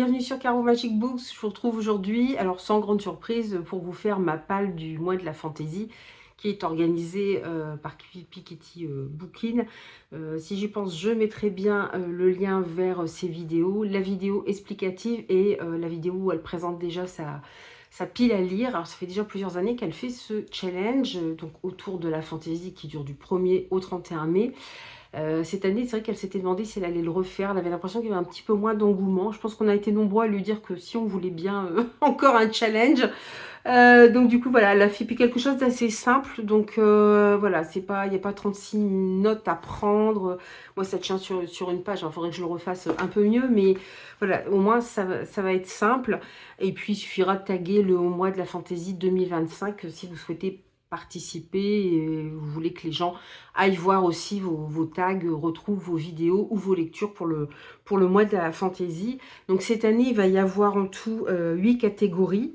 bienvenue sur Caro Magic Books. Je vous retrouve aujourd'hui, alors sans grande surprise, pour vous faire ma palle du mois de la fantaisie qui est organisée par Piketty Bookin. Si j'y pense, je mettrai bien le lien vers ces vidéos, la vidéo explicative et la vidéo où elle présente déjà sa pile à lire. Alors ça fait déjà plusieurs années qu'elle fait ce challenge donc autour de la fantaisie qui dure du 1er au 31 mai. Cette année, c'est vrai qu'elle s'était demandé si elle allait le refaire. Elle avait l'impression qu'il y avait un petit peu moins d'engouement. Je pense qu'on a été nombreux à lui dire que si on voulait bien encore un challenge. Donc du coup, voilà, elle a fait quelque chose d'assez simple. Donc voilà, c'est pas, il n'y a pas 36 notes à prendre. Moi, ça tient sur une page. Il faudrait que je le refasse un peu mieux. Mais voilà, au moins, ça va être simple. Et puis, il suffira de taguer le mois de la fantaisie 2025 si vous souhaitez participer et vous voulez que les gens aillent voir aussi vos tags, retrouvent vos vidéos ou vos lectures pour le mois de la fantaisie. Donc cette année, il va y avoir en tout 8 catégories.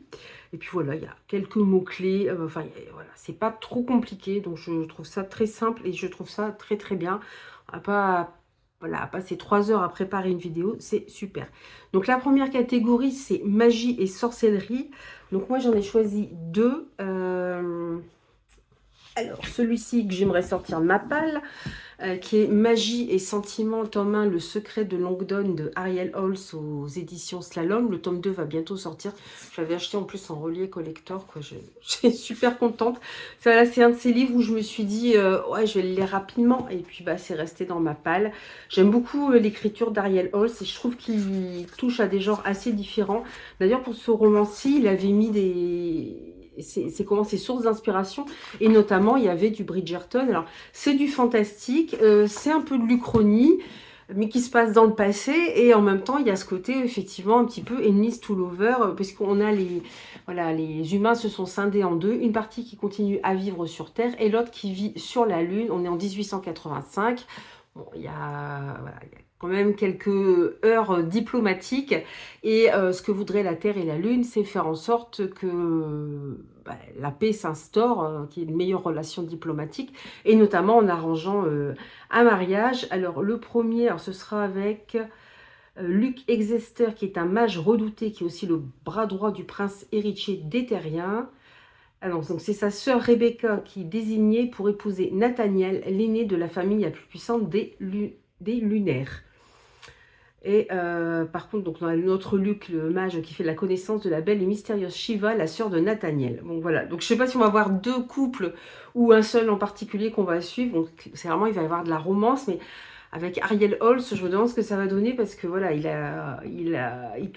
Et puis voilà, il y a quelques mots-clés. Enfin, voilà, c'est pas trop compliqué. Donc je trouve ça très simple et je trouve ça très très bien. On va pas... Voilà, passer 3 heures à préparer une vidéo, c'est super. Donc la première catégorie, c'est magie et sorcellerie. Donc moi, j'en ai choisi deux. Alors, celui-ci que j'aimerais sortir de ma palle, qui est Magie et Sentiments, tome 1, Le secret de Longdon de Ariel Holz aux éditions Slalom. Le tome 2 va bientôt sortir. J'avais acheté en plus en relié collector, quoi. Je suis super contente. Ça, c'est un de ces livres où je me suis dit, ouais, je vais le lire rapidement. Et puis, bah, c'est resté dans ma palle. J'aime beaucoup l'écriture d'Ariel Holz et je trouve qu'il touche à des genres assez différents. D'ailleurs, pour ce roman-ci, il avait mis c'est comment ses sources d'inspiration et notamment il y avait du Bridgerton. Alors c'est du fantastique, c'est un peu de l'Uchronie mais qui se passe dans le passé et en même temps il y a ce côté effectivement un petit peu Enemies to Lovers parce qu'on a voilà, les humains se sont scindés en deux, une partie qui continue à vivre sur Terre et l'autre qui vit sur la Lune. On est en 1885. Bon, il y a, voilà, il y a quand même quelques heures diplomatiques et ce que voudraient la Terre et la Lune, c'est faire en sorte que bah, la paix s'instaure, qu'il y ait une meilleure relation diplomatique et notamment en arrangeant un mariage. Alors le premier, alors, ce sera avec Luc Exester qui est un mage redouté qui est aussi le bras droit du prince héritier des Terriens. Alors, donc c'est sa sœur Rebecca qui est désignée pour épouser Nathaniel, l'aîné de la famille la plus puissante des Lunaires. Et par contre, donc, on a notre Luc, le mage, qui fait la connaissance de la belle et mystérieuse Shiva, la sœur de Nathaniel. Bon, voilà. Donc, je ne sais pas si on va avoir deux couples ou un seul en particulier qu'on va suivre. Donc, c'est vraiment, il va y avoir de la romance, mais avec Ariel Holz, je me demande ce que ça va donner parce que voilà, il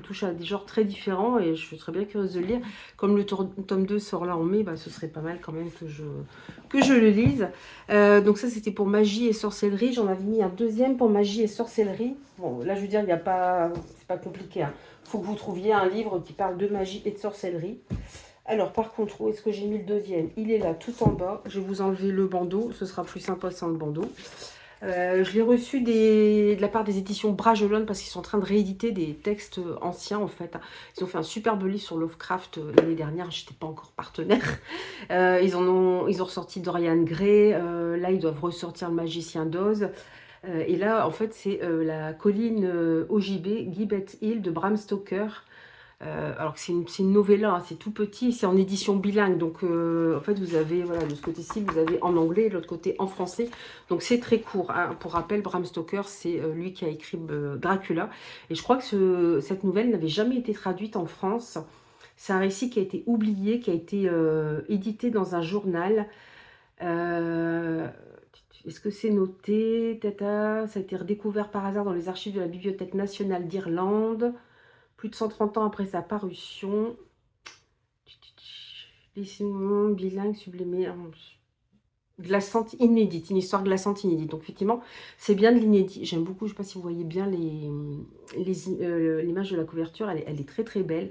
touche à des genres très différents et je serais bien curieuse de le lire. Comme le tome 2 sort là en mai, bah, ce serait pas mal quand même que je le lise. Donc ça, c'était pour magie et sorcellerie. J'en avais mis un deuxième pour magie et sorcellerie. Bon, là, je veux dire, il n'y a pas, c'est pas compliqué, hein. Faut que vous trouviez un livre qui parle de magie et de sorcellerie. Alors, par contre, où est-ce que j'ai mis le deuxième? Il est là, tout en bas. Je vais vous enlever le bandeau. Ce sera plus sympa sans le bandeau. Je l'ai reçu de la part des éditions Bragelonne parce qu'ils sont en train de rééditer des textes anciens en fait. Ils ont fait un superbe livre sur Lovecraft l'année dernière, je n'étais pas encore partenaire. Ils ont ressorti Dorian Gray, là ils doivent ressortir Le Magicien d'Oz. Et là en fait c'est la colline OJB, Gibbet Hill de Bram Stoker. Alors que c'est une novella, hein, c'est tout petit, c'est en édition bilingue. Donc, en fait, vous avez, voilà, de ce côté-ci, vous avez en anglais et de l'autre côté en français. Donc, c'est très court, hein. Pour rappel, Bram Stoker, c'est lui qui a écrit Dracula. Et je crois que cette nouvelle n'avait jamais été traduite en France. C'est un récit qui a été oublié, qui a été édité dans un journal. Est-ce que c'est noté? Tata, ça a été redécouvert par hasard dans les archives de la Bibliothèque nationale d'Irlande. Plus de 130 ans après sa parution. Dessinement bilingue, sublimé, glaçante, inédite. Une histoire glaçante, inédite. Donc, effectivement, c'est bien de l'inédit. J'aime beaucoup, je ne sais pas si vous voyez bien l'image de la couverture. Elle est très, très belle.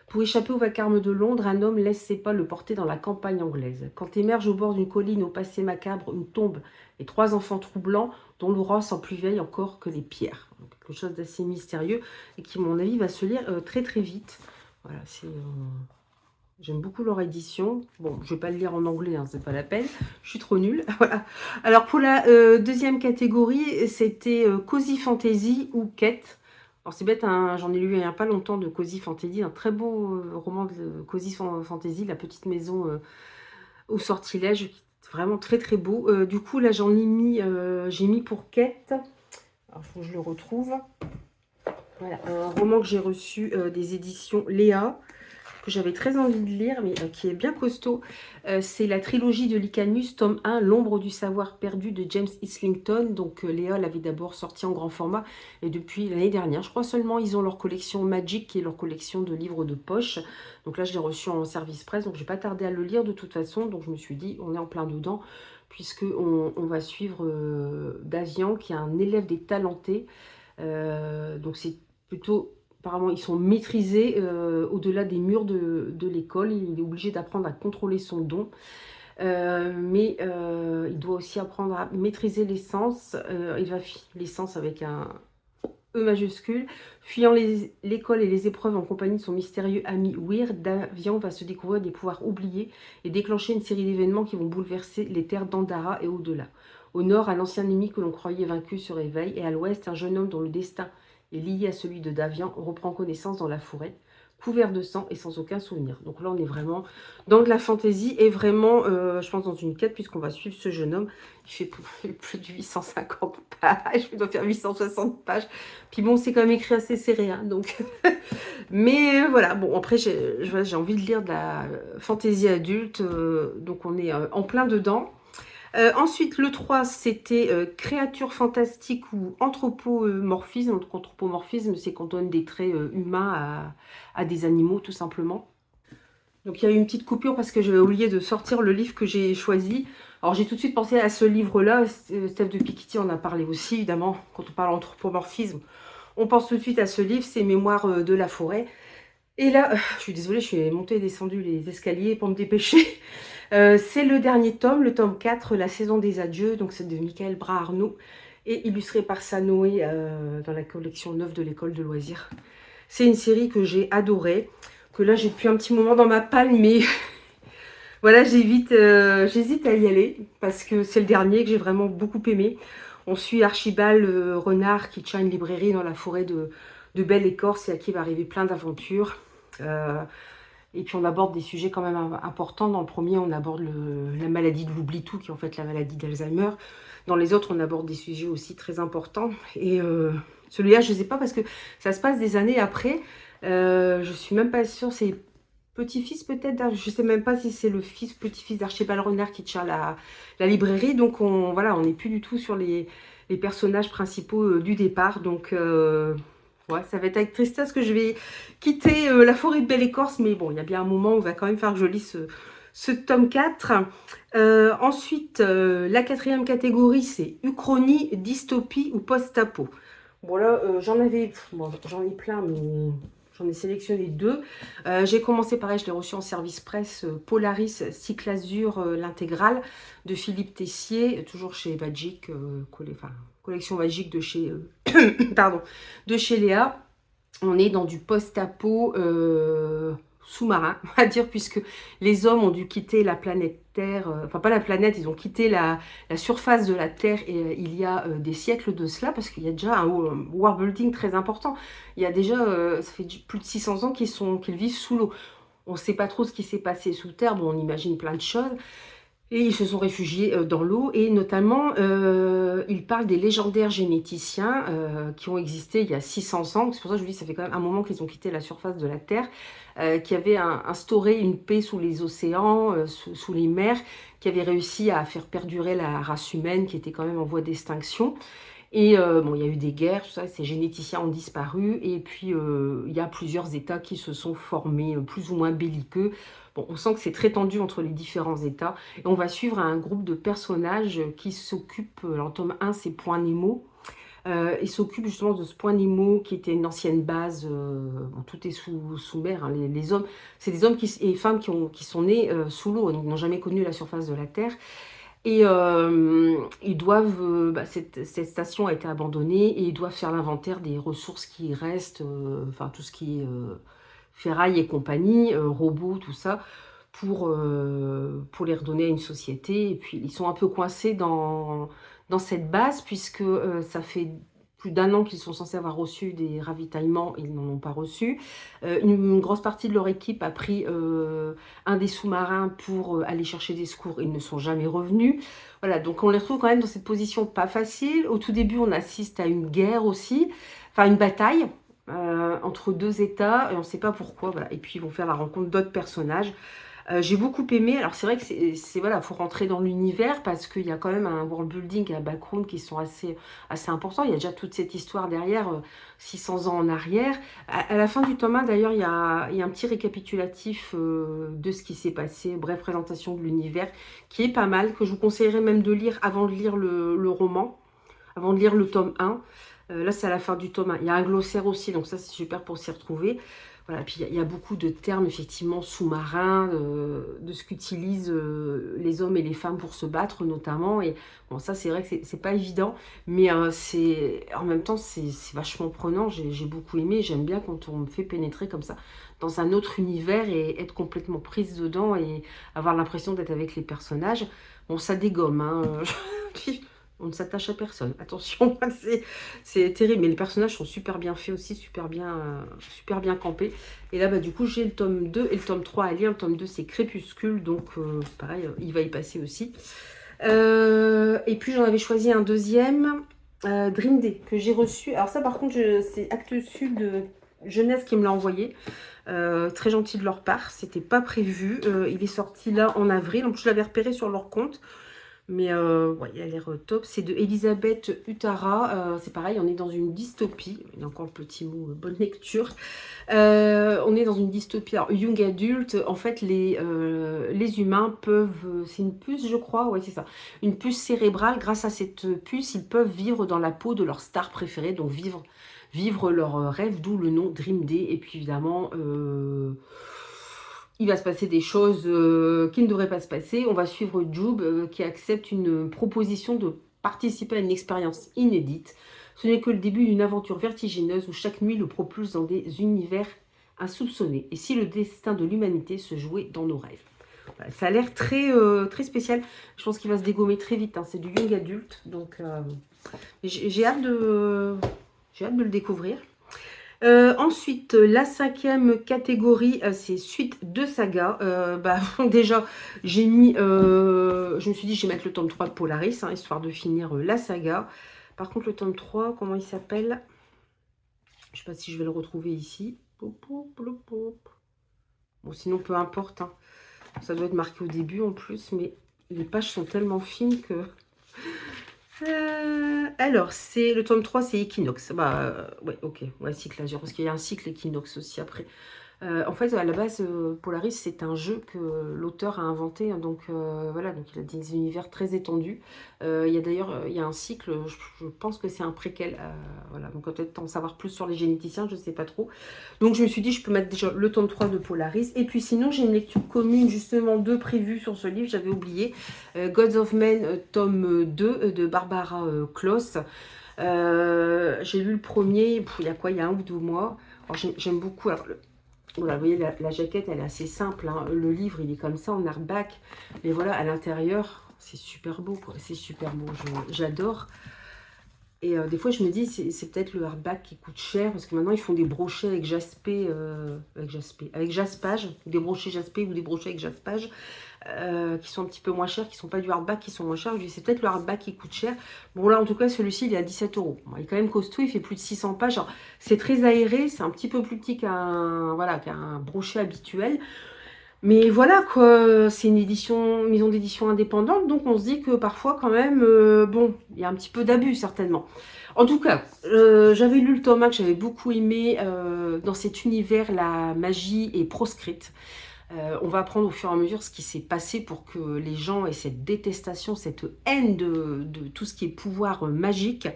Pour échapper au vacarme de Londres, un homme laisse ses pas le porter dans la campagne anglaise. Quand émerge au bord d'une colline au passé macabre une tombe et 3 enfants troublants dont l'aura sent plus vieille encore que les pierres. Donc, quelque chose d'assez mystérieux et qui, à mon avis, va se lire très très vite. Voilà, j'aime beaucoup leur édition. Bon, je ne vais pas le lire en anglais, hein, c'est pas la peine. Je suis trop nulle. Voilà. Alors, pour la deuxième catégorie, c'était Cozy Fantasy ou Quête. Alors c'est bête, hein, j'en ai lu il n'y a pas longtemps de Cozy Fantasy, un très beau roman de Cozy Fantasy, La petite maison au sortilège, vraiment très très beau. Du coup là j'en ai mis, j'ai mis pour Kate, alors il faut que je le retrouve. Voilà, un roman que j'ai reçu des éditions Léa, que j'avais très envie de lire, mais qui est bien costaud. C'est la trilogie de Licanus, tome 1, L'ombre du savoir perdu de James Islington. Donc Léa l'avait d'abord sorti en grand format, et depuis l'année dernière, je crois seulement, ils ont leur collection Magic, qui est leur collection de livres de poche. Donc là, je l'ai reçu en service presse, donc j'ai pas tardé à le lire de toute façon. Donc je me suis dit, on est en plein dedans, puisque on va suivre Davian, qui est un élève des talentés. Donc c'est plutôt... Apparemment, ils sont maîtrisés au-delà des murs de l'école. Il est obligé d'apprendre à contrôler son don. Mais il doit aussi apprendre à maîtriser l'essence. Il va l'essence avec un E majuscule. Fuyant l'école et les épreuves en compagnie de son mystérieux ami Weir, Davian va se découvrir des pouvoirs oubliés et déclencher une série d'événements qui vont bouleverser les terres d'Andara et au-delà. Au nord, un ancien ennemi que l'on croyait vaincu se réveille, et à l'ouest, un jeune homme dont le destin est lié à celui de Davian reprend connaissance dans la forêt, couvert de sang et sans aucun souvenir. Donc là, on est vraiment dans de la fantaisie et vraiment, je pense, dans une quête, puisqu'on va suivre ce jeune homme. Il fait plus de 850 pages, il doit faire 860 pages. Puis bon, c'est quand même écrit assez serré, hein, donc... Mais voilà, bon, après, j'ai envie de lire de la fantaisie adulte, donc on est en plein dedans. Ensuite, le 3, c'était créature fantastique ou anthropomorphisme. Donc, anthropomorphisme, c'est qu'on donne des traits humains à des animaux, tout simplement. Donc, il y a eu une petite coupure parce que j'avais oublié de sortir le livre que j'ai choisi. Alors, j'ai tout de suite pensé à ce livre-là. Steph de Piketty en a parlé aussi, évidemment. Quand on parle d'anthropomorphisme, on pense tout de suite à ce livre, c'est Mémoires de la forêt. Et là, je suis désolée, je suis montée et descendue les escaliers pour me dépêcher. C'est le dernier tome, le tome 4, La saison des adieux. Donc c'est de Michael Bras-Arnaud et illustré par Sanoé dans la collection neuve de l'école de loisirs. C'est une série que j'ai adorée, que là j'ai depuis un petit moment dans ma palle, mais voilà, j'hésite à y aller parce que c'est le dernier que j'ai vraiment beaucoup aimé. On suit Archibald Renard qui tient une librairie dans la forêt de Belle-Écorce et à qui va arriver plein d'aventures. Et puis on aborde des sujets quand même importants. Dans le premier, on aborde la maladie de l'oubli-tout, qui est en fait la maladie d'Alzheimer. Dans les autres, on aborde des sujets aussi très importants. Et celui-là, je ne sais pas, parce que ça se passe des années après. Je ne suis même pas sûre, c'est petit-fils peut-être, je ne sais même pas si c'est le petit-fils d'Archibald Renard qui tient la librairie. Donc voilà, on n'est plus du tout sur les personnages principaux du départ. Donc... ouais, ça va être avec tristesse que je vais quitter la forêt de Belle-Écorce, mais bon, il y a bien un moment où il va quand même falloir que je lise ce tome 4. Ensuite, la quatrième catégorie, c'est Uchronie, dystopie ou post-apo. Voilà, j'en ai plein, mais j'en ai sélectionné 2. J'ai commencé, pareil, je l'ai reçu en service presse, Polaris, Cycle Azur, l'intégrale de Philippe Tessier, toujours chez Magic, collection Magic de chez... pardon, de chez Léa. On est dans du post-apo sous-marin, on va dire, puisque les hommes ont dû quitter la planète Terre, enfin pas la planète, ils ont quitté la surface de la Terre et, il y a des siècles de cela, parce qu'il y a déjà un world building très important. Il y a déjà, ça fait plus de 600 ans qu'ils vivent sous l'eau. On ne sait pas trop ce qui s'est passé sous Terre, bon, on imagine plein de choses. Et ils se sont réfugiés dans l'eau, et notamment, ils parlent des légendaires généticiens qui ont existé il y a 600 ans. C'est pour ça que je vous dis, ça fait quand même un moment qu'ils ont quitté la surface de la Terre, qui avaient instauré une paix sous les océans, sous les mers, qui avaient réussi à faire perdurer la race humaine qui était quand même en voie d'extinction. Et bon, il y a eu des guerres, tout ça, ces généticiens ont disparu, et puis il y a plusieurs États qui se sont formés, plus ou moins belliqueux. Bon, on sent que c'est très tendu entre les différents États, et on va suivre un groupe de personnages qui s'occupent, alors tome 1 c'est Point Nemo, ils s'occupent justement de ce Point Nemo qui était une ancienne base, bon, tout est sous mer, hein, les hommes, c'est des hommes et femmes qui sont nés sous l'eau, donc n'ont jamais connu la surface de la Terre. Et ils doivent, cette station a été abandonnée, et ils doivent faire l'inventaire des ressources qui restent, enfin tout ce qui est ferraille et compagnie, robots, tout ça, pour les redonner à une société. Et puis ils sont un peu coincés dans cette base, puisque ça fait plus d'1 an qu'ils sont censés avoir reçu des ravitaillements, ils n'en ont pas reçu. Une grosse partie de leur équipe a pris un des sous-marins pour aller chercher des secours, ils ne sont jamais revenus. Voilà, donc on les retrouve quand même dans cette position pas facile. Au tout début, on assiste à une guerre aussi, enfin une bataille entre 2 États, et on ne sait pas pourquoi. Voilà. Et puis ils vont faire la rencontre d'autres personnages. J'ai beaucoup aimé. Alors c'est vrai que voilà, faut rentrer dans l'univers parce qu'il y a quand même un world building et un background qui sont assez importants. Il y a déjà toute cette histoire derrière, 600 ans en arrière. À la fin du tome 1, d'ailleurs, il y a un petit récapitulatif de ce qui s'est passé, bref, présentation de l'univers, qui est pas mal, que je vous conseillerais même de lire avant de lire le roman, avant de lire le tome 1. Là, c'est à la fin du tome 1. Il y a un glossaire aussi, donc ça, c'est super pour s'y retrouver. Voilà, puis il y a beaucoup de termes, effectivement, sous-marins, de ce qu'utilisent les hommes et les femmes pour se battre, notamment. Et bon, ça, c'est vrai que c'est pas évident, mais en même temps, c'est vachement prenant. J'ai beaucoup aimé. J'aime bien quand on me fait pénétrer comme ça dans un autre univers et être complètement prise dedans et avoir l'impression d'être avec les personnages. Bon, ça dégomme, hein. On ne s'attache à personne, attention, c'est terrible, mais les personnages sont super bien faits aussi, super bien campés. Et là, bah, du coup, j'ai le tome 2 et le tome 3 à lire. Le tome 2, c'est Crépuscule, donc c'est pareil, il va y passer aussi. Et puis, j'en avais choisi un deuxième, Dream Day, que j'ai reçu. Alors ça, par contre, c'est Actes Sud Jeunesse qui me l'a envoyé. Très gentil de leur part, c'était pas prévu. Il est sorti là en avril, en plus je l'avais repéré sur leur compte. Mais ouais, il a l'air top. C'est de Elisabeth Uttara. C'est pareil, on est dans une dystopie. Il y a encore le petit mot, bonne lecture. On est dans une dystopie. Alors, young adulte, en fait, les humains peuvent... C'est une puce, je crois. Ouais, c'est ça. Une puce cérébrale. Grâce à cette puce, ils peuvent vivre dans la peau de leur star préférée. Donc, vivre leur rêve, d'où le nom Dream Day. Et puis, évidemment... il va se passer des choses qui ne devraient pas se passer. On va suivre Jube qui accepte une proposition de participer à une expérience inédite. Ce n'est que le début d'une aventure vertigineuse où chaque nuit le propulse dans des univers insoupçonnés. Et si le destin de l'humanité se jouait dans nos rêves. Voilà, ça a l'air très spécial. Je pense qu'il va se dégommer très vite. Hein. C'est du young adulte. Donc j'ai hâte de le découvrir. Ensuite, la 5e catégorie, c'est suite de saga. Déjà, j'ai mis, je me suis dit, je vais mettre le tome 3 de Polaris, hein, histoire de finir la saga. Par contre, le tome 3, comment il s'appelle? Je ne sais pas si je vais le retrouver ici. Bon, sinon, peu importe. Hein. Ça doit être marqué au début en plus, mais les pages sont tellement fines que... alors, c'est le tome 3, c'est Equinox. Ouais, ok, ouais, cycle Azure, parce qu'il y a un cycle Equinox aussi après. En fait, à la base, Polaris, c'est un jeu que l'auteur a inventé. Hein, donc, voilà, donc il a des univers très étendus. Il y a d'ailleurs, il y a un cycle, je pense que c'est un préquel. Voilà, donc peut-être en savoir plus sur les généticiens, je ne sais pas trop. Donc, je me suis dit, je peux mettre déjà le tome 3 de Polaris. Et puis, sinon, j'ai une lecture commune, justement, de prévue sur ce livre. J'avais oublié. Gods of Men, tome 2 de Barbara Kloss. J'ai lu le premier, il y a quoi, il y a 1 ou 2 mois. J'aime beaucoup. Alors, voilà, vous voyez, la jaquette, elle est assez simple. Hein. Le livre, il est comme ça, en hardback. Mais voilà, à l'intérieur, c'est super beau, quoi. C'est super beau, j'adore. Et des fois, je me dis, c'est peut-être le hardback qui coûte cher. Parce que maintenant, ils font des brochets avec avec jaspage. Des brochets jaspés ou des brochets avec jaspage. Qui sont un petit peu moins chers, qui ne sont pas du hardback, qui sont moins chers. Je dis, c'est peut-être le hardback qui coûte cher. Bon, là, en tout cas, celui-ci, il est à 17 €. Bon, il est quand même costaud, il fait plus de 600 pages. C'est très aéré, c'est un petit peu plus petit qu'un brochet habituel. Mais voilà, quoi, c'est une maison d'édition indépendante, donc on se dit que parfois, quand même, bon, il y a un petit peu d'abus, certainement. En tout cas, j'avais lu le tome 1 que j'avais beaucoup aimé. Dans cet univers, la magie est proscrite. On va apprendre au fur et à mesure ce qui s'est passé pour que les gens aient cette détestation, cette haine de tout ce qui est pouvoir magique.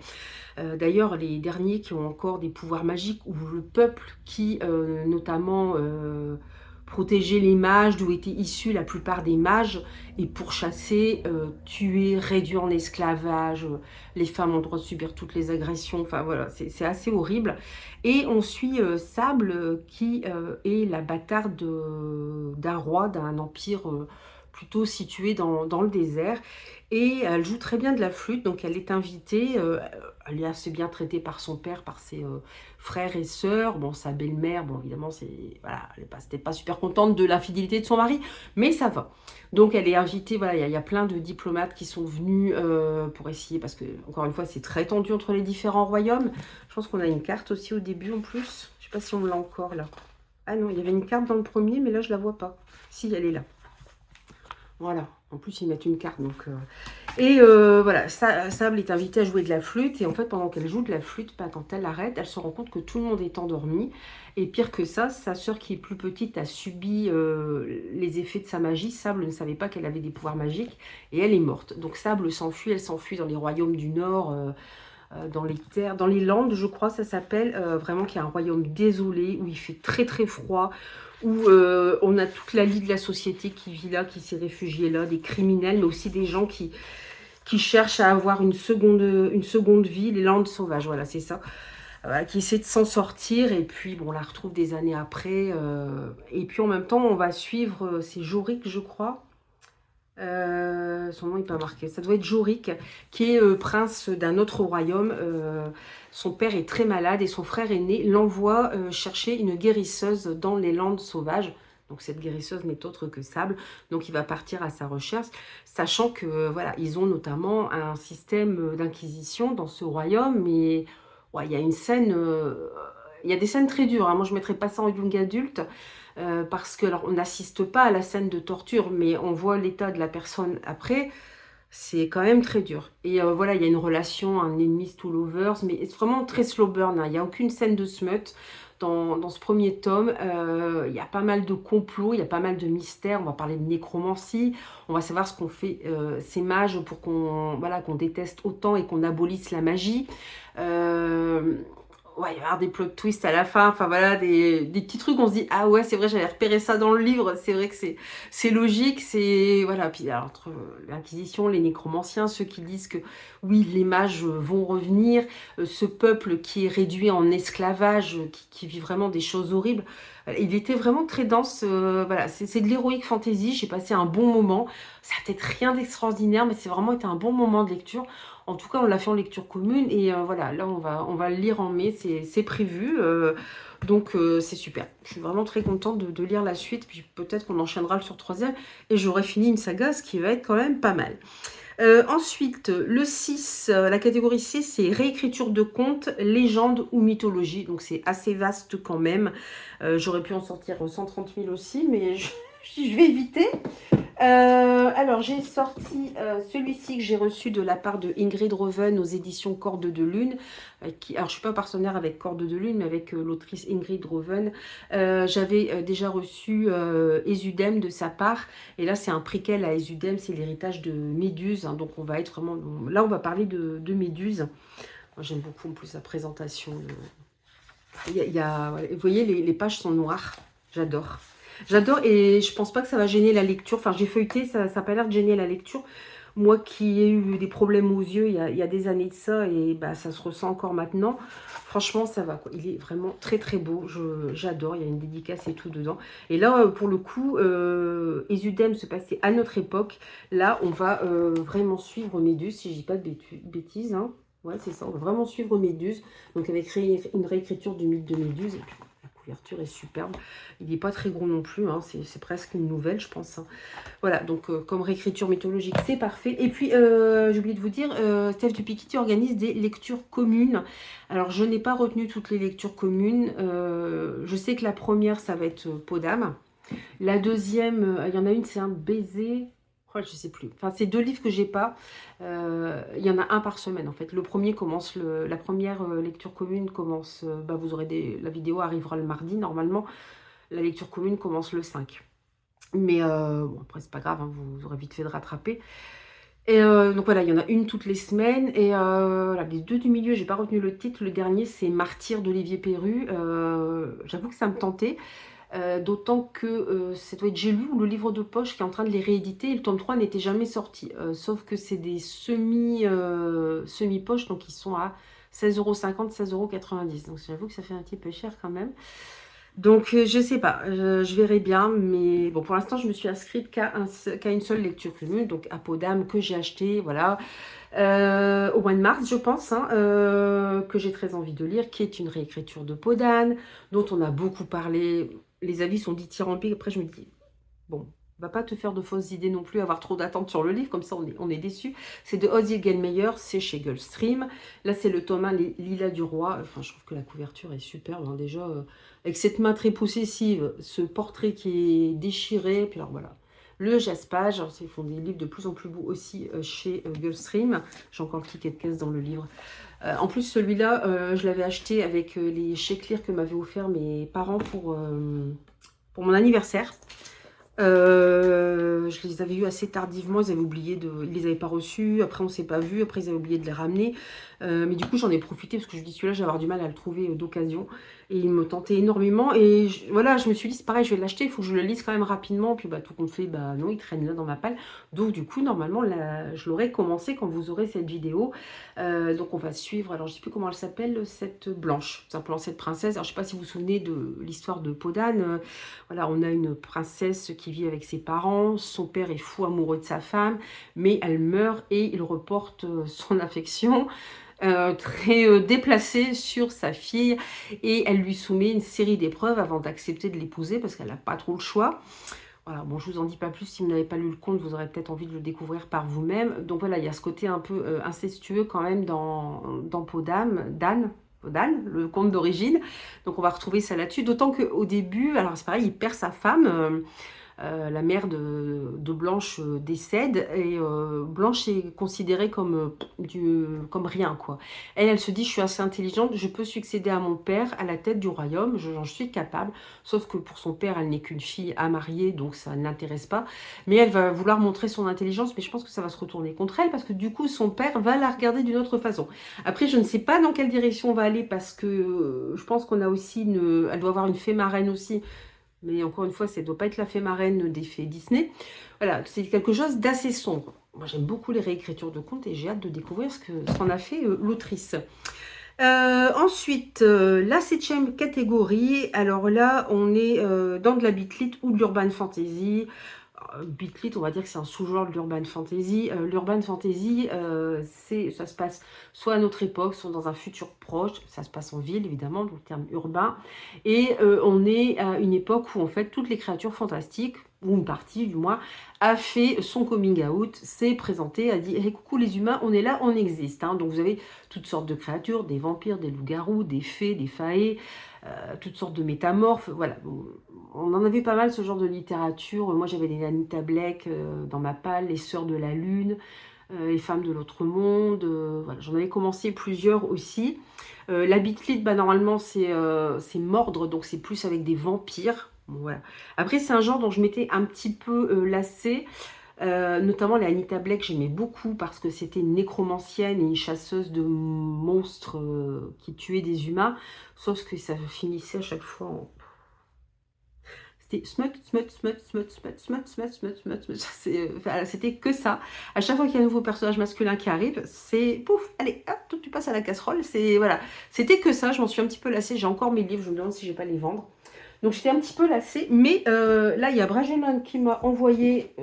D'ailleurs, les derniers qui ont encore des pouvoirs magiques, ou le peuple qui, notamment, protégeait les mages, d'où étaient issus la plupart des mages, et pourchassés, tués, réduits en esclavage. Les femmes ont le droit de subir toutes les agressions. Enfin voilà, c'est assez horrible. Et on suit Sable, qui est la bâtarde d'un roi, d'un empire plutôt situé dans le désert. Et elle joue très bien de la flûte, donc elle est invitée, elle est assez bien traitée par son père, par ses frères et sœurs. Bon, sa belle-mère, bon, évidemment, voilà, elle n'était pas super contente de l'infidélité de son mari, mais ça va. Donc elle est invitée, voilà, il y a plein de diplomates qui sont venus pour essayer, parce que, encore une fois, c'est très tendu entre les différents royaumes. Je pense qu'on a une carte aussi au début en plus. Je ne sais pas si on l'a encore là. Ah non, il y avait une carte dans le premier, mais là, je ne la vois pas. Si, elle est là. Voilà. En plus, ils mettent une carte. Donc, voilà, Sable est invitée à jouer de la flûte. Et en fait, pendant qu'elle joue de la flûte, quand elle arrête, elle se rend compte que tout le monde est endormi. Et pire que ça, sa sœur qui est plus petite a subi les effets de sa magie. Sable ne savait pas qu'elle avait des pouvoirs magiques. Et elle est morte. Donc Sable s'enfuit. Elle s'enfuit dans les royaumes du Nord. Dans les terres, dans les Landes, je crois, ça s'appelle, vraiment, qui est un royaume désolé, où il fait très très froid, où on a toute la lie de la société qui vit là, qui s'est réfugiée là, des criminels, mais aussi des gens qui cherchent à avoir une seconde vie, les Landes sauvages, voilà, c'est ça. Qui essaie de s'en sortir, et puis bon, on la retrouve des années après, et puis en même temps, on va suivre, c'est Jorik, je crois, son nom n'est pas marqué, ça doit être Jorik, qui est prince d'un autre royaume. Son père est très malade et son frère aîné l'envoie chercher une guérisseuse dans les Landes sauvages. Donc cette guérisseuse n'est autre que Sable. Donc il va partir à sa recherche, sachant que voilà, ils ont notamment un système d'inquisition dans ce royaume. Mais ouais, il y a une scène, il y a des scènes très dures, hein. Moi je ne mettrais pas ça en young adulte. Parce que, alors, on n'assiste pas à la scène de torture, mais on voit l'état de la personne après. C'est quand même très dur. Et voilà, il y a une relation, un enemies to lovers, mais c'est vraiment très slow burn, hein. Il n'y a aucune scène de smut dans ce premier tome. Il y a pas mal de complots, il y a pas mal de mystères. On va parler de nécromancie. On va savoir ce qu'ont fait ces mages pour qu'on déteste autant et qu'on abolisse la magie. Ouais, il va y avoir des plot twists à la fin, enfin voilà, des petits trucs, on se dit, ah ouais, c'est vrai, j'avais repéré ça dans le livre, c'est vrai que c'est logique, c'est, voilà, puis alors, entre l'Inquisition, les nécromanciens, ceux qui disent que, oui, les mages vont revenir, ce peuple qui est réduit en esclavage, qui vit vraiment des choses horribles, il était vraiment très dense, voilà, c'est de l'héroïque fantasy, j'ai passé un bon moment, ça n'a peut-être rien d'extraordinaire, mais c'est vraiment été un bon moment de lecture. En tout cas, on l'a fait en lecture commune et voilà, là, on va le lire en mai, c'est prévu. Donc, c'est super. Je suis vraiment très contente de lire la suite. Puis peut-être qu'on enchaînera sur le troisième et j'aurai fini une saga, ce qui va être quand même pas mal. Ensuite, le 6, la catégorie 6, c'est réécriture de contes, légende ou mythologie. Donc, c'est assez vaste quand même. J'aurais pu en sortir 130 000 aussi, mais je vais éviter. Alors, j'ai sorti celui-ci que j'ai reçu de la part de Ingrid Roven aux éditions Corde de Lune. Alors, je ne suis pas partenaire avec Corde de Lune, mais avec l'autrice Ingrid Roven. J'avais déjà reçu Esudem de sa part. Et là, c'est un préquel à Esudem, c'est l'héritage de Méduse. Hein, donc, on va être vraiment... Là, on va parler de Méduse. J'aime beaucoup en plus la présentation. Vous voyez, les pages sont noires. J'adore. J'adore et je pense pas que ça va gêner la lecture. Enfin, j'ai feuilleté, ça n'a pas l'air de gêner la lecture. Moi qui ai eu des problèmes aux yeux il y a des années de ça, et bah, ça se ressent encore maintenant. Franchement, ça va, quoi. Il est vraiment très très beau. J'adore, il y a une dédicace et tout dedans. Et là, pour le coup, Esudem se passait à notre époque. Là, on va vraiment suivre Méduse, si je dis pas de bêtises. Hein. Ouais, c'est ça, on va vraiment suivre Méduse. Donc avec une réécriture du mythe de Méduse. Et puis, la couverture est superbe. Il n'est pas très gros non plus, hein. C'est presque une nouvelle, je pense. Hein. Voilà, donc comme réécriture mythologique, c'est parfait. Et puis, j'ai oublié de vous dire, Steph Dupikiti organise des lectures communes. Alors, je n'ai pas retenu toutes les lectures communes. Je sais que la première, ça va être Peau d'âme. La deuxième, il y en a une, c'est un baiser... Oh, je sais plus. Enfin, c'est 2 livres que j'ai pas. Il y en a un par semaine en fait. Le premier commence, la première lecture commune commence, vous aurez la vidéo arrivera le mardi normalement. La lecture commune commence le 5. Mais bon, après c'est pas grave, hein, vous aurez vite fait de rattraper. Et donc voilà, il y en a une toutes les semaines. Et voilà, les 2 du milieu, j'ai pas retenu le titre. Le dernier, c'est Martyr d'Olivier Perru. J'avoue que ça me tentait. D'autant que ça doit être J'ai lu ou le livre de poche qui est en train de les rééditer. Et le tome 3 n'était jamais sorti. Sauf que c'est des semi-poches, donc ils sont à 16,50 €, 16,90 €. Donc j'avoue que ça fait un petit peu cher quand même. Donc, je sais pas, je verrai bien, mais bon, pour l'instant, je me suis inscrite qu'à une seule lecture commune, donc à Peau d'âme, que j'ai acheté, voilà, au mois de mars, je pense, hein, que j'ai très envie de lire, qui est une réécriture de Peau d'âne, dont on a beaucoup parlé. Les avis sont dithyrambiques. Après, je me dis, bon, va pas te faire de fausses idées non plus, avoir trop d'attentes sur le livre, comme ça on est déçu. C'est de Odile Gelmeyer, c'est chez Gulfstream. Là, c'est le tome 1, les Lilas du Roi. Enfin, je trouve que la couverture est superbe, hein, déjà, avec cette main très possessive, ce portrait qui est déchiré, puis alors voilà. Le jaspage, alors, ils font des livres de plus en plus beaux aussi chez Gulfstream. J'ai encore le ticket de caisse dans le livre. En plus, celui-là, je l'avais acheté avec les chèques lire que m'avaient offert mes parents pour mon anniversaire. Je les avais eus assez tardivement, ils avaient oublié ils les avaient pas reçus, après on s'est pas vu, après ils avaient oublié de les ramener. Mais du coup j'en ai profité parce que je me dis celui-là j'ai avoir du mal à le trouver d'occasion. Et il me tentait énormément. Et voilà, je me suis dit c'est pareil, je vais l'acheter, il faut que je le lise quand même rapidement. Puis bah tout compte fait, bah non, il traîne là dans ma palle. Donc du coup normalement là, je l'aurai commencé quand vous aurez cette vidéo. Donc on va suivre, alors je sais plus comment elle s'appelle, cette blanche, simplement cette princesse. Alors je sais pas si vous vous souvenez de l'histoire de Peau d'âne. Voilà, on a une princesse qui vit avec ses parents, son père est fou amoureux de sa femme, mais elle meurt et il reporte son affection très déplacée sur sa fille et elle lui soumet une série d'épreuves avant d'accepter de l'épouser parce qu'elle n'a pas trop le choix. Voilà, bon, je vous en dis pas plus, si vous n'avez pas lu le conte, vous aurez peut-être envie de le découvrir par vous-même. Donc voilà, il y a ce côté un peu incestueux quand même dans Peau d'âne, le conte d'origine. Donc on va retrouver ça là-dessus, d'autant qu'au début, alors c'est pareil, il perd sa femme, la mère de Blanche décède et Blanche est considérée comme rien, quoi. Elle se dit, je suis assez intelligente, je peux succéder à mon père à la tête du royaume, j'en suis capable. Sauf que pour son père, elle n'est qu'une fille à marier, donc ça ne l'intéresse pas. Mais elle va vouloir montrer son intelligence, mais je pense que ça va se retourner contre elle parce que du coup, son père va la regarder d'une autre façon. Après, je ne sais pas dans quelle direction on va aller parce que je pense qu'on a aussi elle doit avoir une fée marraine aussi. Mais encore une fois, ça ne doit pas être la fée marraine des fées Disney. Voilà, c'est quelque chose d'assez sombre. Moi, j'aime beaucoup les réécritures de contes et j'ai hâte de découvrir ce qu'en a fait l'autrice. Ensuite, la 7e catégorie. Alors là, on est dans de la bitlit ou de l'urban fantasy. Bitlit, on va dire que c'est un sous-genre de l'urban fantasy. L'urban fantasy, ça se passe soit à notre époque, soit dans un futur proche. Ça se passe en ville, évidemment, donc le terme urbain. Et on est à une époque où, en fait, toutes les créatures fantastiques, ou une partie du moins, a fait son coming out, s'est présenté, a dit hey, coucou les humains, on est là, on existe. Hein. Donc vous avez toutes sortes de créatures, des vampires, des loups-garous, des fées, des faées, toutes sortes de métamorphes. Voilà, on en avait pas mal ce genre de littérature. Moi j'avais les Anita Blake dans ma palle, les Sœurs de la Lune, les Femmes de l'autre monde. Voilà, j'en avais commencé plusieurs aussi. La Bitlit, bah, normalement c'est mordre, donc c'est plus avec des vampires. Bon, voilà. Après, c'est un genre dont je m'étais un petit peu lassée. Notamment les Anita Blake, j'aimais beaucoup parce que c'était une nécromancienne et une chasseuse de monstres qui tuaient des humains. Sauf que ça finissait à chaque fois en... C'était smut, smut, smut, smut, smut, smut, smut, smut, smut, smut. Voilà, c'était que ça. À chaque fois qu'il y a un nouveau personnage masculin qui arrive, c'est pouf, allez, hop, tu passes à la casserole. Voilà, c'était que ça. Je m'en suis un petit peu lassée. J'ai encore mes livres. Je me demande si je vais pas les vendre. Donc j'étais un petit peu lassée, mais là il y a Bragelonne qui m'a envoyé,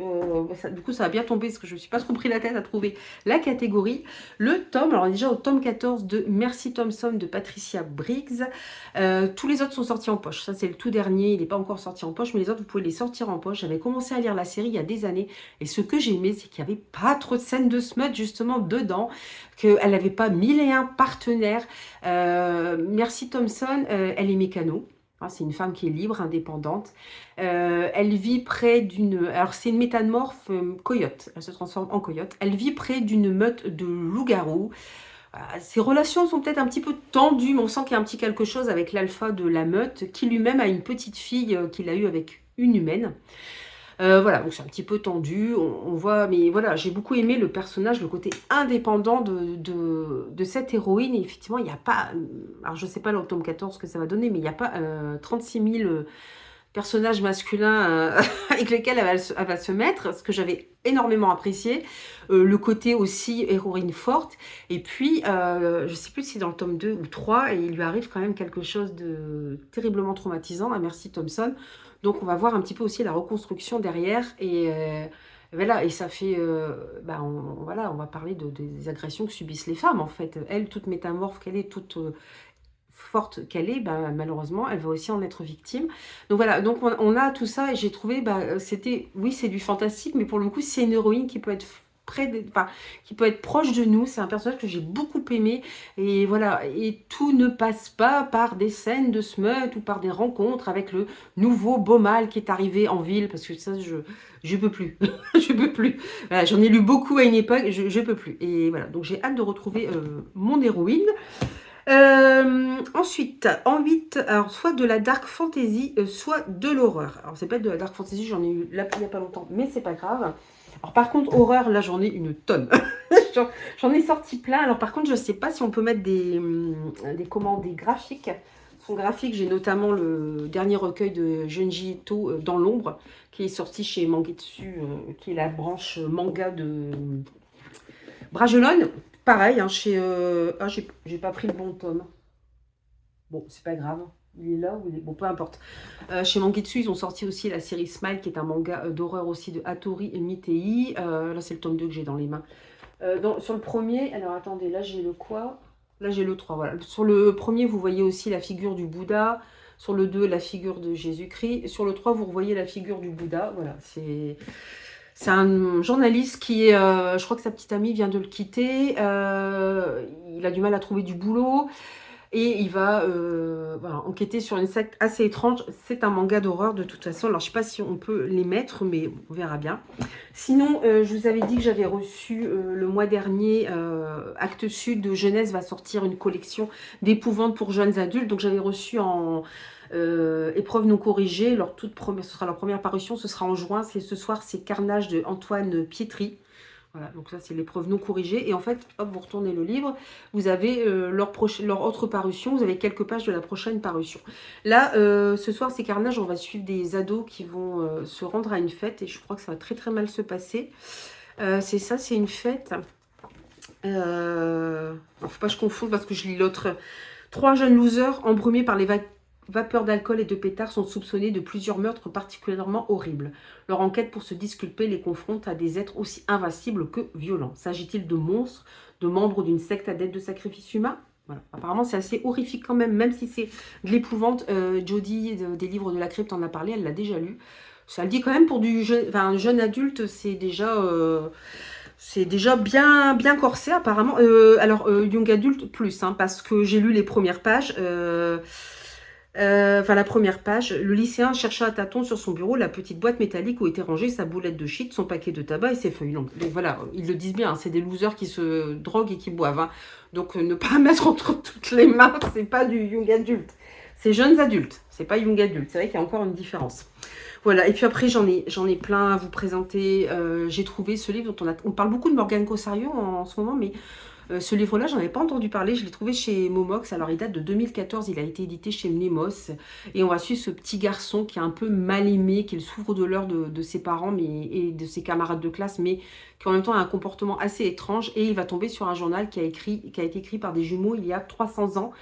du coup ça va bien tomber parce que je ne me suis pas trop pris la tête à trouver la catégorie. Le tome, alors déjà au tome 14 de Merci Thompson de Patricia Briggs. Tous les autres sont sortis en poche, ça c'est le tout dernier, il n'est pas encore sorti en poche, mais les autres vous pouvez les sortir en poche. J'avais commencé à lire la série il y a des années et ce que j'ai aimé c'est qu'il n'y avait pas trop de scènes de smut justement dedans, qu'elle n'avait pas 1001 partenaires. Merci Thompson, elle est mécano. C'est une femme qui est libre, indépendante. Elle vit près d'une... Alors, c'est une métamorphe coyote. Elle se transforme en coyote. Elle vit près d'une meute de loups-garous. Ses relations sont peut-être un petit peu tendues, mais on sent qu'il y a un petit quelque chose avec l'alpha de la meute, qui lui-même a une petite fille qu'il a eue avec une humaine. Voilà, donc c'est un petit peu tendu, on voit, mais voilà, j'ai beaucoup aimé le personnage, le côté indépendant de cette héroïne, et effectivement, il n'y a pas, alors je ne sais pas le tome 14 ce que ça va donner, mais il n'y a pas 36 000 personnages masculins avec lesquels elle va se mettre, ce que j'avais énormément apprécié. Le côté aussi héroïne forte. Et puis, je ne sais plus si c'est dans le tome 2 ou 3, et il lui arrive quand même quelque chose de terriblement traumatisant à Mercy Thompson. Donc, on va voir un petit peu aussi la reconstruction derrière. Et voilà, et ça fait... voilà, on va parler des agressions que subissent les femmes, en fait. Elle, toute métamorphe qu'elle est, toute... forte qu'elle est, malheureusement, elle va aussi en être victime. Donc voilà, donc on a tout ça et j'ai trouvé, c'était, oui, c'est du fantastique, mais pour le coup, c'est une héroïne qui peut être qui peut être proche de nous. C'est un personnage que j'ai beaucoup aimé et voilà, et tout ne passe pas par des scènes de smut ou par des rencontres avec le nouveau beau mâle qui est arrivé en ville, parce que ça, je peux plus, je peux plus. Voilà, j'en ai lu beaucoup à une époque, je peux plus. Et voilà, donc j'ai hâte de retrouver mon héroïne. Ensuite, en 8, alors soit de la dark fantasy, soit de l'horreur. Alors c'est pas de la dark fantasy, j'en ai eu là il n'y a pas longtemps, mais c'est pas grave. Alors par contre, horreur, là j'en ai une tonne. J'en ai sorti plein. Alors par contre, je sais pas si on peut mettre des graphiques. Son graphique, j'ai notamment le dernier recueil de Junji Ito, Dans l'ombre, qui est sorti chez Mangetsu, qui est la branche manga de Bragelonne. Pareil, hein, chez... j'ai pas pris le bon tome. Bon, c'est pas grave. Il est là ou il est... Bon, peu importe. Chez Mangetsu, ils ont sorti aussi la série Smile, qui est un manga d'horreur aussi de Hattori Mitei. Là, c'est le tome 2 que j'ai dans les mains. Sur le premier... Alors, attendez, là, j'ai le quoi? Là, j'ai le 3, voilà. Sur le premier, vous voyez aussi la figure du Bouddha. Sur le 2, la figure de Jésus-Christ. Sur le 3, vous revoyez la figure du Bouddha. Voilà, c'est... C'est un journaliste qui est, je crois que sa petite amie vient de le quitter, il a du mal à trouver du boulot et il va voilà, enquêter sur une secte assez étrange. C'est un manga d'horreur de toute façon, alors je ne sais pas si on peut les mettre, mais on verra bien. Sinon, je vous avais dit que j'avais reçu le mois dernier, Actes Sud de Jeunesse va sortir une collection d'épouvantes pour jeunes adultes, donc j'avais reçu en... épreuve non corrigée, leur toute première, ce sera leur première parution, ce sera en juin. Ce soir, c'est Carnage de Antoine Pietri. Voilà, donc ça c'est l'épreuve non corrigée. Et en fait, hop, vous retournez le livre, vous avez leur autre parution, vous avez quelques pages de la prochaine parution. Là, ce soir, c'est Carnage, on va suivre des ados qui vont se rendre à une fête et je crois que ça va très très mal se passer. C'est ça, c'est une fête. Faut pas que je confonde parce que je lis l'autre. 3 jeunes losers embrumés par les vapeurs d'alcool et de pétards sont soupçonnés de plusieurs meurtres particulièrement horribles. Leur enquête pour se disculper les confronte à des êtres aussi invincibles que violents. S'agit-il de monstres, de membres d'une secte adepte de sacrifice humain? Voilà. Apparemment, c'est assez horrifique quand même si c'est de l'épouvante. Jodie, des livres de la crypte, en a parlé, elle l'a déjà lu. Ça le dit quand même pour un jeune adulte, c'est déjà... c'est déjà bien corsé apparemment. Alors, Young Adult plus, hein, parce que j'ai lu les premières pages. La première page, le lycéen chercha à tâtons sur son bureau la petite boîte métallique où était rangée sa boulette de shit, son paquet de tabac et ses feuilles longues. Donc voilà, ils le disent bien, hein, c'est des losers qui se droguent et qui boivent. Hein. Donc ne pas mettre entre toutes les mains, c'est pas du young adulte. C'est jeunes adultes, c'est pas young adulte. C'est vrai qu'il y a encore une différence. Voilà, et puis après j'en ai plein à vous présenter. J'ai trouvé ce livre dont on parle beaucoup de Morgane Cossario en ce moment, mais... ce livre-là, j'en avais pas entendu parler, je l'ai trouvé chez Momox, alors il date de 2014, il a été édité chez Mnemos, et on va suivre ce petit garçon qui est un peu mal aimé, qui est le souffre-douleur de ses parents et de ses camarades de classe, mais qui en même temps a un comportement assez étrange, et il va tomber sur un journal qui a été écrit par des jumeaux il y a 300 ans,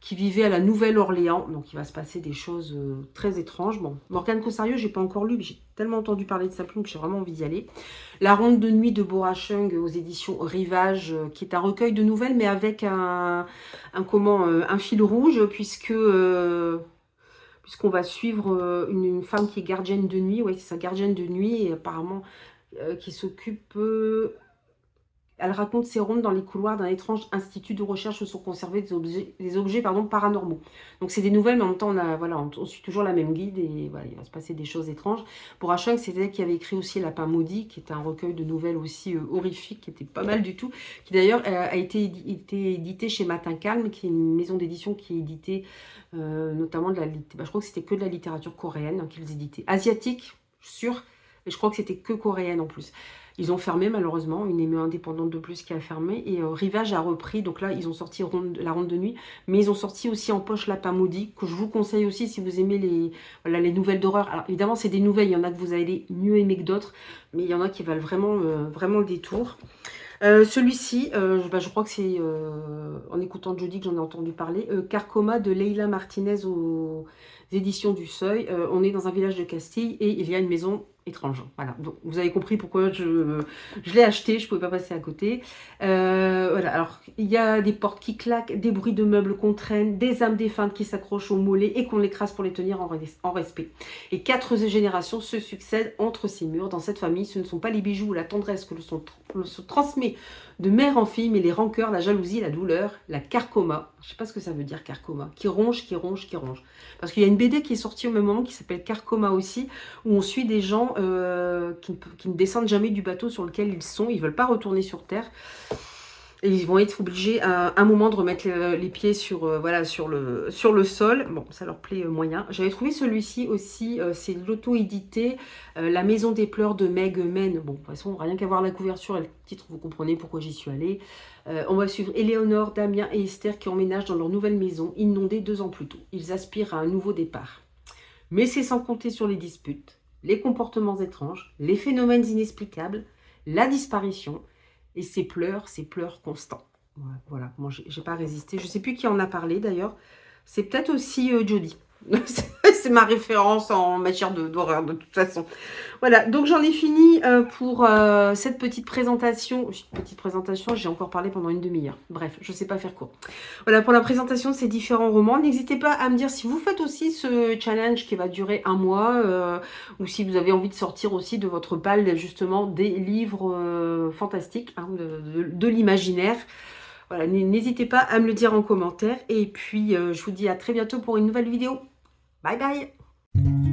qui vivait à la Nouvelle-Orléans. Donc, il va se passer des choses très étranges. Bon, Morgane Cossario, j'ai pas encore lu, mais j'ai tellement entendu parler de sa plume que j'ai vraiment envie d'y aller. La Ronde de nuit de Bora Chung aux éditions Rivage, qui est un recueil de nouvelles, mais avec un fil rouge, puisqu'on va suivre une femme qui est gardienne de nuit. Oui, c'est sa gardienne de nuit, et apparemment qui s'occupe... Elle raconte ses rondes dans les couloirs d'un étrange institut de recherche où sont conservés des objets paranormaux. Donc c'est des nouvelles, mais en même temps on suit toujours la même guide et voilà, il va se passer des choses étranges. Pour Achung, c'est elle qui avait écrit aussi Lapin maudit, qui est un recueil de nouvelles aussi horrifiques, qui était pas mal du tout, qui d'ailleurs a été édité chez Matin Calme, qui est une maison d'édition qui éditait notamment je crois que c'était que de la littérature coréenne qu'ils éditaient. Asiatique, sûr, et je crois que c'était que coréenne en plus. Ils ont fermé malheureusement, une émeu indépendante de plus qui a fermé. Et Rivage a repris, donc là ils ont sorti la ronde de nuit. Mais ils ont sorti aussi en poche Lapin Maudit, que je vous conseille aussi si vous aimez voilà, les nouvelles d'horreur. Alors évidemment c'est des nouvelles, il y en a que vous allez mieux aimer que d'autres. Mais il y en a qui valent vraiment, vraiment le détour. Celui-ci, je crois que c'est en écoutant Jodie que j'en ai entendu parler. Carcoma de Leila Martinez aux éditions du Seuil. On est dans un village de Castille et il y a une maison étrange. Voilà, donc vous avez compris pourquoi je l'ai acheté, je ne pouvais pas passer à côté. Voilà, alors il y a des portes qui claquent, des bruits de meubles qu'on traîne, des âmes défuntes qui s'accrochent aux mollets et qu'on écrase pour les tenir en respect. Et 4 générations se succèdent entre ces murs. Dans cette famille, ce ne sont pas les bijoux ou la tendresse que se transmet de mère en fille, mais les rancœurs, la jalousie, la douleur, la carcoma. Je ne sais pas ce que ça veut dire carcoma. Qui ronge, qui ronge, qui ronge. Parce qu'il y a une BD qui est sortie au même moment qui s'appelle Carcoma aussi, où on suit des gens qui ne descendent jamais du bateau sur lequel ils sont. Ils ne veulent pas retourner sur Terre. Et ils vont être obligés à un moment de remettre les pieds sur, voilà, sur le sol. Bon, ça leur plaît moyen. J'avais trouvé celui-ci aussi, c'est l'auto-édité, La Maison des Pleurs de Meg Men. Bon, de toute façon, rien qu'à voir la couverture et le titre, vous comprenez pourquoi j'y suis allée. On va suivre Éléonore, Damien et Esther qui emménagent dans leur nouvelle maison, inondée 2 ans plus tôt. Ils aspirent à un nouveau départ. Mais c'est sans compter sur les disputes, les comportements étranges, les phénomènes inexplicables, la disparition et ces pleurs constants. Voilà, moi j'ai pas résisté. Je sais plus qui en a parlé d'ailleurs. C'est peut-être aussi Jodie. C'est ma référence en matière d'horreur de toute façon. Voilà, donc j'en ai fini pour cette petite présentation. J'ai encore parlé pendant une demi-heure. Bref, je sais pas faire court. Voilà, pour la présentation de ces différents romans. N'hésitez pas à me dire si vous faites aussi ce challenge qui va durer 1 mois ou si vous avez envie de sortir aussi de votre balle justement des livres fantastiques, hein, de l'imaginaire. Voilà, n'hésitez pas à me le dire en commentaire. Et puis, je vous dis à très bientôt pour une nouvelle vidéo. Bye bye!